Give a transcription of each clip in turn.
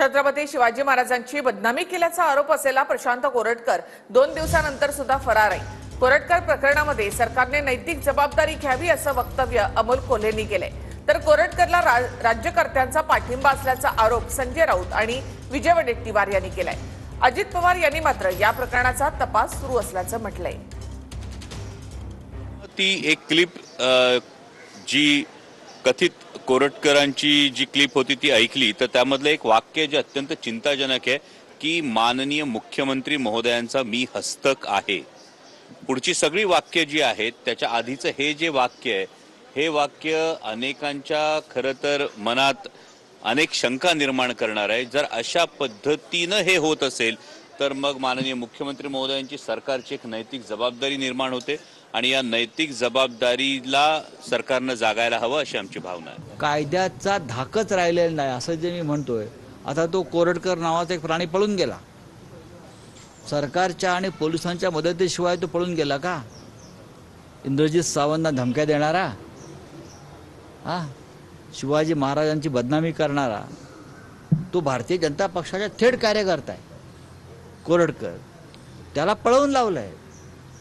छत्रपती शिवाजी महाराजांची बदनामी केल्याचा आरोप असलेला प्रशांत कोरटकर 2 दिवसानंतर सुद्धा फरार आहे। कोरटकर प्रकरणामध्ये सरकारने नैतिक जबाबदारी घ्यावी असं वक्तव्य अमोल कोल्हेंनी केलंय। तर कोरटकरला राज्यकर्त्यांचा पाठिंबा असल्याचा आरोप संजय राऊत आणि विजय वडेट्टीवार यांनी केलाय। अजित पवार यांनी मात्र या प्रकरणाचा तपास सुरू असल्याचं म्हटलंय। ती एक क्लिप जी कथित कोरटकरांची जी क्लिप होती ती ऐकली तर त्यामधलं एक वाक्य जे अत्यंत चिंताजनक आहे की माननीय मुख्यमंत्री महोदयांचा मी हस्तक आहे। पुढची सगळी वाक्य जी आहेत त्याच्या आधीचं हे जे वाक्य आहे हे वाक्य अनेकांच्या खरं तर मनात अनेक शंका निर्माण करणार आहे। जर अशा पद्धतीनं हे होत असेल तर मग माननीय मुख्यमंत्री महोदयांची सरकारची एक नैतिक जबाबदारी निर्माण होते आणि या नैतिक जबाबदारीला सरकारनं जागायला हवं अशी आमची भावना आहे। कायद्याचा धाकच राहिलेला नाही असं जे मी म्हणतोय। आता तो कोरटकर नावाचा एक प्राणी पळून गेला, सरकारच्या आणि पोलिसांच्या मदतीशिवाय तो पळून गेला का? इंद्रजित सावंतला धमक्या देणारा, शिवाजी महाराजांची बदनामी करणारा तो भारतीय जनता पक्षाचा थेट कार्यकर्ता आहे कोरटकर, त्याला पळवून लावलंय।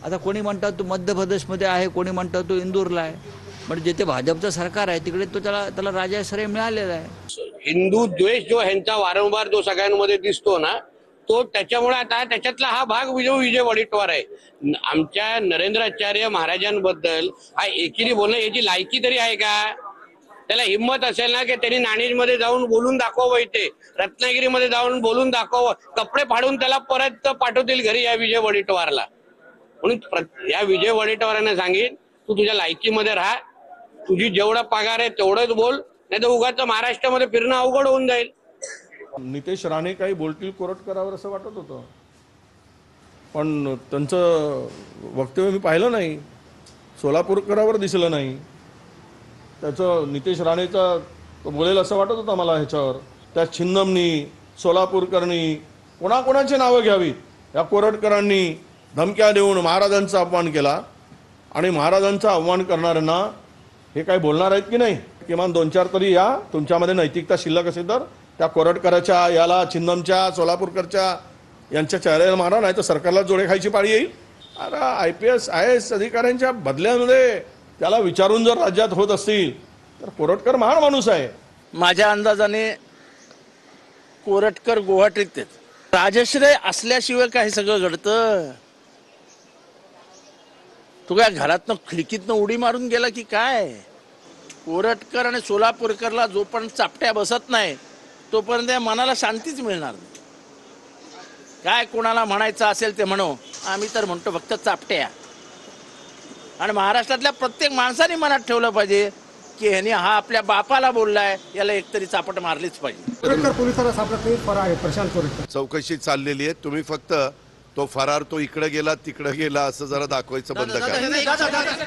आता कोणी म्हणतात तो मध्य प्रदेशमध्ये आहे, कोणी म्हणतात तो इंदूरला आहे, म्हणजे जिथे भाजपचं सरकार आहे तिकडे तो त्याला राजाश्रय मिळालेला आहे। हिंदू द्वेष जो ह्यांचा वारंवार जो सगळ्यांमध्ये दिसतो ना, तो त्याच्यामुळे आता त्याच्यातला हा भाग विजय वडेट्टीवार आहे। आमच्या नरेंद्राचार्य महाराजांबद्दल हा एकीने बोलणं याची लायकी तरी आहे का? त्याला हिंमत असेल ना की त्यांनी नाणेजमध्ये जाऊन बोलून दाखवावं, इथे रत्नागिरीमध्ये जाऊन बोलून दाखवावं, कपडे फाडून त्याला परत पाठवतील घरी या विजय वडेट्टीवारला। म्हणून या विजय वडेट्टीवारांना सांगेन, तू तुझ्या लायकीमध्ये राहा, तुझी जेवढा पगार आहे तेवढंच बोल, नाही तर उगाच महाराष्ट्रामध्ये फिरणं अवघड होऊन जाईल। नितेश राणे काही बोलतील कोरटकरावर असं वाटत होतं, पण त्यांचं वक्तव्य मी पाहिलं नाही, सोलापूरकरावर दिसलं नाही। त्याचं नितेश राणेचा तो बोलेल असं वाटत होतं मला ह्याच्यावर। त्या छिन्नमनी सोलापूरकरनी कोणाकोणाची नावं घ्यावीत, या कोरटकरांनी धमक्या देऊन महाराजांचा अपमान केला आणि महाराजांचा अपमान करणाऱ्यांना हे काय बोलणार आहेत की नाही? किमान 2-4 तरी या तुमच्यामध्ये नैतिकता शिल्लक असेल तर त्या कोरटकराच्या याला छिन्नमच्या सोलापूरकरच्या यांच्या चेहऱ्याला मारा, नाही तर सरकारला जोडे खायची पाळी येईल। अरे IPS IAS अधिकाऱ्यांच्या बदल्यामध्ये त्याला विचारून जर राज्यात होत असतील तर कोरटकर महान माणूस आहे। माझ्या अंदाजाने कोरटकर गुवाहाटीत राजश्रय असल्याशिवाय काही सगळं घडतं। तू काय घरातनं खिडकीतनं उडी मारून गेला की काय? कोरटकर आणि सोलापूरकरला जोपर्यंत चापट्या बसत नाही तोपर्यंत मनाला शांतीच मिळणार नाही। काय कोणाला म्हणायचं असेल ते म्हणो, आम्ही तर म्हणतो फक्त चापट्या। आणि महाराष्ट्रातल्या प्रत्येक माणसाने मनात ठेवलं पाहिजे की ह्याने हा आपल्या बापाला बोललाय, याला एकतरी चापट मारलीच पाहिजे। कोरटकर पोलिसांना सापडत फरार आहे प्रशांत कोरटकर। चौकशी चाललेली आहे, तुम्ही फक्त तो फरार तो इकडे गेला तिकडे गेला असं जरा दाखवायचं बंद करा।